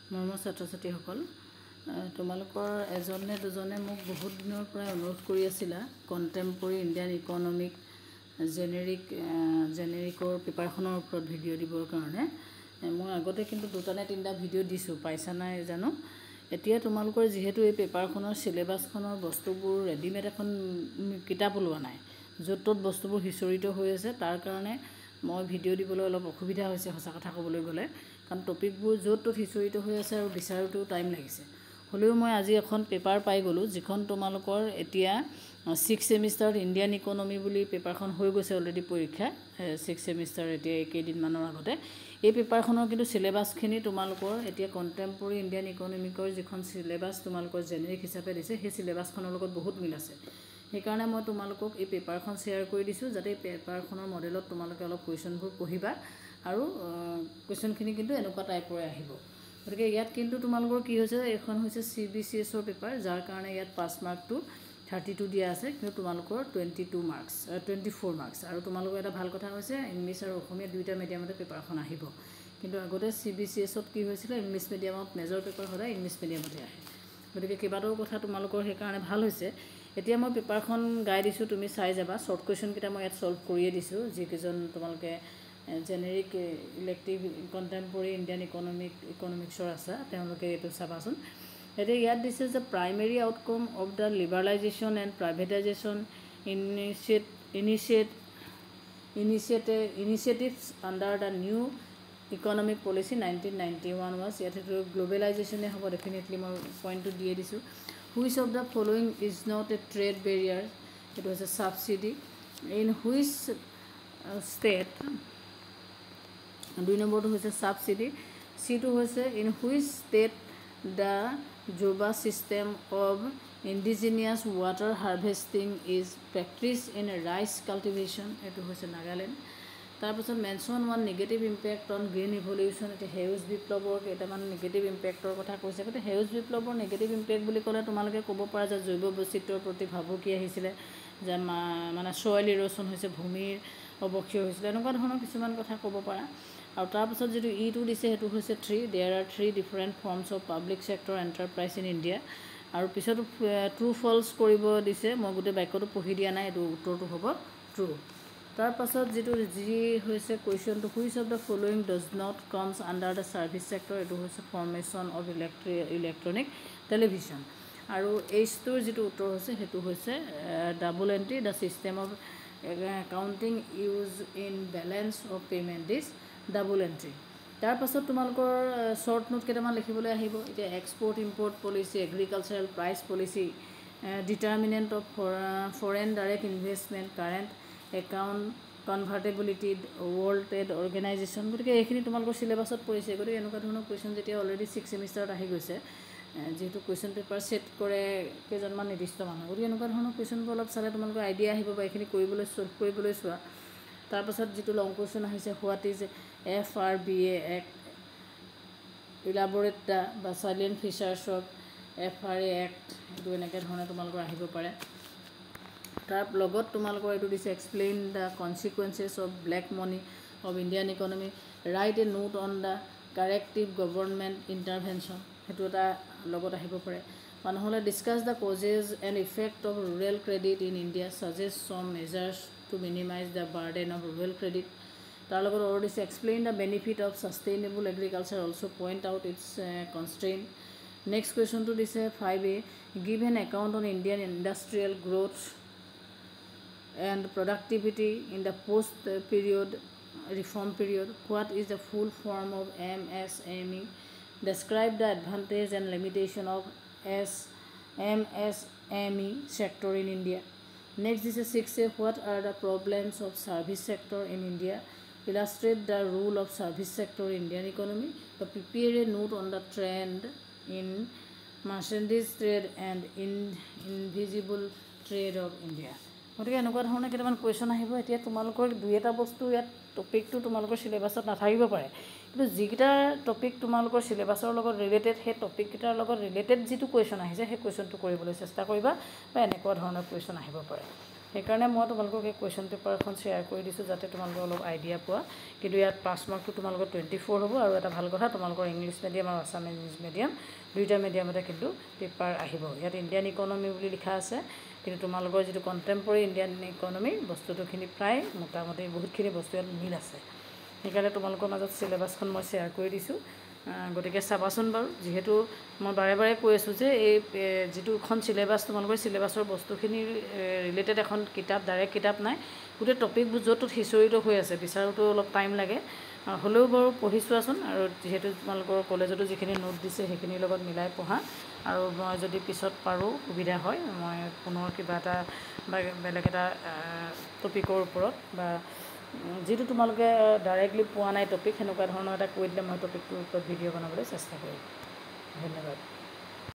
মৰমৰ ছাত্ৰ-ছাত্ৰীসকল, তোমালোকৰ এজনে দুজনে মোক বহুত দিনৰ পৰা অনুৰোধ কৰি আছিলা কণ্টেম্পৰৰী ইণ্ডিয়ান ইকনমিক জেনেৰিকৰ পেপাৰখনৰ ওপৰত ভিডিঅ' দিবৰ কাৰণে। মই আগতে কিন্তু 2টা নে 3টা ভিডিঅ' দিছোঁ, পাইছা নাই জানো। এতিয়া তোমালোকৰ যিহেতু এই পেপাৰখনৰ চিলেবাছখনৰ বস্তুবোৰ ৰেডিমেড এখন কিতাপ ওলোৱা নাই, য'ত ত'ত বস্তুবোৰ সিঁচৰিত হৈ আছে, তাৰ কাৰণে মই ভিডিঅ' দিবলৈ অলপ অসুবিধা হৈছে সঁচা কথা ক'বলৈ গ'লে, কাৰণ টপিকবোৰ য'ত ত'ত সিঁচৰিত হৈ আছে আৰু বিচাৰোতেও টাইম লাগিছে। হ'লেও মই আজি এখন পেপাৰ পাই গ'লোঁ, যিখন তোমালোকৰ এতিয়া 6th ছেমিষ্টাৰত ইণ্ডিয়ান ইকনমি বুলি পেপাৰখন হৈ গৈছে অলৰেডি পৰীক্ষা 6th ছেমিষ্টাৰ এতিয়া কেইদিনমানৰ আগতে। এই পেপাৰখনৰ কিন্তু চিলেবাছখিনি তোমালোকৰ এতিয়া কণ্টেম্পৰৰী ইণ্ডিয়ান ইকনমিকৰ যিখন চিলেবাছ তোমালোকৰ জেনেৰিক হিচাপে দিছে, সেই চিলেবাছখনৰ লগত বহুত মিল আছে। সেইকাৰণে মই তোমালোকক এই পেপাৰখন শ্বেয়াৰ কৰি দিছোঁ, যাতে এই পেপাৰখনৰ মডেলত তোমালোকে অলপ কুৱেশ্যনবোৰ পঢ়িবা আৰু কুৱেশ্যনখিনি কিন্তু এনেকুৱা টাইপৰে আহিব। গতিকে ইয়াত কিন্তু তোমালোকৰ কি হৈছে, এইখন হৈছে CBCSৰ পেপাৰ, যাৰ কাৰণে ইয়াত পাছ মাৰ্কটো 32 দিয়া আছে, কিন্তু তোমালোকৰ 24 মাৰ্কছ। আৰু তোমালোকৰ এটা ভাল কথা হৈছে ইংলিছ আৰু অসমীয়া দুয়োটা মিডিয়ামতে পেপাৰখন আহিব। কিন্তু আগতে CBCSত কি হৈছিলে, ইংলিছ মিডিয়ামত মেজৰ পেপাৰ সদায় ইংলিছ মিডিয়ামতে আহে। গতিকে কেইবাটাও কথা তোমালোকৰ সেইকাৰণে ভাল হৈছে। এতিয়া মই পেপাৰখন গাই দিছোঁ, তুমি চাই যাবা। শ্বৰ্ট কুৱেশ্যনকেইটা মই ইয়াত ছল্ভ কৰিয়ে দিছোঁ, যিকেইজন তোমালোকে জেনেৰিক ইলেক্টিভ কণ্টেম্পৰৰী ইণ্ডিয়ান ইকনমিক্সৰ আছে তেওঁলোকে এইটো চাবাচোন। এতিয়া ইয়াত দিছে যে primary outcome of the liberalisation and privatisation initiatives under the new economic policy 1991 was. ইয়াত সেইটো গ্ল'বেলাইজেশ্যনে হ'ব, ডেফিনেটলি মই পইণ্টটো দিয়ে দিছোঁ। Which of the following is not a trade barrier, সেইটো হৈছে ছাবচিডি। ইন হুইচ ষ্টেট, 2 নম্বৰটো হৈছে ছাবচিডি। চিটো হৈছে in which state the Zabo system of indigenous water harvesting is practice in rice cultivation, এইটো হৈছে নাগালেণ্ড। তাৰপিছত mention one negative impact on green revolution, এতিয়া সেউজ বিপ্লৱৰ কেইটামান নিগেটিভ ইম্পেক্টৰ কথা কৈছে। গতিকে সেউজ বিপ্লৱৰ নিগেটিভ ইম্পেক্ট বুলি ক'লে তোমালোকে ক'ব পাৰা যে জৈৱ বৈচিত্ৰ্যৰ প্ৰতি ভাবুকি আহিছিলে, যে মানে ছইল ইৰ'শ্যন হৈছে, ভূমিৰ অৱক্ষয় হৈছিলে, এনেকুৱা ধৰণৰ কিছুমান কথা ক'ব পাৰা। আৰু তাৰপিছত যিটো ইটো দিছে সেইটো হৈছে 3 there are 3 different forms of public sector enterprise in India. আৰু পিছতো ট্ৰু ফল্ছ কৰিব দিছে, মই গোটেই বাক্যটো পঢ়ি দিয়া নাই, এইটো উত্তৰটো হ'ব ট্ৰু। তাৰপাছত যিটো হৈছে কুৱেশ্যনটো, which of the following does not comes under the service sector, এইটো হৈছে ফৰ্মেশ্যন অফ ইলেক্ট্ৰনিক টেলিভিশ্যন। আৰু এইচটোৰ যিটো উত্তৰ হৈছে সেইটো হৈছে double entry, the system of accounting use in balance of payment is double entry. তাৰপাছত তোমালোকৰ শ্বৰ্ট নোট কেইটামান লিখিবলৈ আহিব। এতিয়া export import policy, agricultural price policy, determinant of foreign direct investment, current account, convertibility, world trade organisation. গতিকে এইখিনি তোমালোকৰ চিলেবাছত পৰিছে। গতিকে এনেকুৱা ধৰণৰ কুৱেশ্যন যেতিয়া অলৰেডি 6th ছেমিষ্টাৰত আহি গৈছে, যিহেতু কুৱেশ্যন পেপাৰ ছেট কৰে কেইজনমান নিৰ্দিষ্ট মানুহ, গতিকে এনেকুৱা ধৰণৰ কুৱেশ্যনবোৰ অলপ চালে তোমালোকৰ আইডিয়া আহিব বা এইখিনি ছল্ভ কৰিবলৈ চোৱা। তাৰপাছত যিটো লং কুৱেশ্যন আহিছে, what is FRBA act, elaborate the বা salient features of FRA act, এইটো এনেকৈ ধৰণে তোমালোকৰ আহিব পাৰে। তাৰ লগত তোমালোকৰ এইটো দিছে explain the consequences of black money of Indian economy, write a note on the corrective government intervention, সেইটো এটা লগত আহিব পাৰে। নহ'লে discuss the causes and effect of rural credit in India, suggest some measures to minimise the burden of rural credit. তাৰ লগত আৰু দিছে explain the benefit of sustainable agriculture, also' point out its constrain. Next কুৱেশ্যনটো দিছে 5A, give an account on Indian industrial growth and productivity in the post-period reform period. What is the full form of MSME? Describe the advantage and limitation of MSME sector in India. Next is a 6A, what are the problems of service sector in India? Illustrate the role of service sector in Indian economy. The prepare a note on the trend in merchandise trade and invisible trade of India. গতিকে এনেকুৱা ধৰণে কেইটামান question আহিব। এতিয়া তোমালোকৰ 2-এটা বস্তু ইয়াত টপিকটো তোমালোকৰ চিলেবাছত নাথাকিব পাৰে, কিন্তু যিকেইটা টপিক তোমালোকৰ চিলেবাছৰ লগত ৰিলেটেড, সেই টপিককেইটাৰ লগত ৰিলেটেড যিটো কুৱেশ্যন আহিছে সেই কুৱেশ্যনটো কৰিবলৈ চেষ্টা কৰিবা, বা এনেকুৱা ধৰণৰ কুৱেশ্যন আহিব পাৰে। সেইকাৰণে মই তোমালোকক এই কুৱেশ্যন পেপাৰখন শ্বেয়াৰ কৰি দিছোঁ যাতে তোমালোকে অলপ আইডিয়া পোৱা কিন্তু ইয়াত পাছ মাৰ্কটো তোমালোকৰ 24 হ'ব আৰু এটা ভাল কথা তোমালোকৰ ইংলিছ মিডিয়াম আৰু আছাম ইংলিছ মিডিয়াম দুইটা মিডিয়ামতে কিন্তু পেপাৰ আহিব ইয়াত ইণ্ডিয়ান ইকনমি বুলি লিখা আছে কিন্তু তোমালোকৰ যিটো কণ্টেম্পৰেৰী ইণ্ডিয়ান ইকনমি বস্তুটোখিনি প্ৰায় মোটামুটি বহুতখিনি বস্তু ইয়াত মিল আছে সেইকাৰণে তোমালোকৰ মাজত চিলেবাছখন মই শ্বেয়াৰ কৰি দিছোঁ গতিকে চাবাচোন বাৰু যিহেতু মই বাৰে বাৰে কৈ আছোঁ যে এই যিটোখন চিলেবাছ তোমালোকৰ চিলেবাছৰ বস্তুখিনি ৰিলেটেড এখন কিতাপ ডাইৰেক্ট কিতাপ নাই গোটেই টপিকবোৰ য'ত সিঁচৰিত হৈ আছে বিচাৰোঁতো অলপ টাইম লাগে হ'লেও বাৰু পঢ়ি চোৱাচোন আৰু যিহেতু তোমালোকৰ কলেজতো যিখিনি নোট দিছে সেইখিনিৰ লগত মিলাই পঢ়া আৰু মই যদি পিছত পাৰোঁ সুবিধা হয় মই পুনৰ কিবা এটা বা বেলেগ এটা টপিকৰ ওপৰত বা যিটো তোমালোকে ডাইৰেক্টলি পোৱা নাই টপিক সেনেকুৱা ধৰণৰ এটা কৈ দিলে মই টপিকটোৰ ওপৰত ভিডিঅ' বনাবলৈ চেষ্টা কৰিম ধন্যবাদ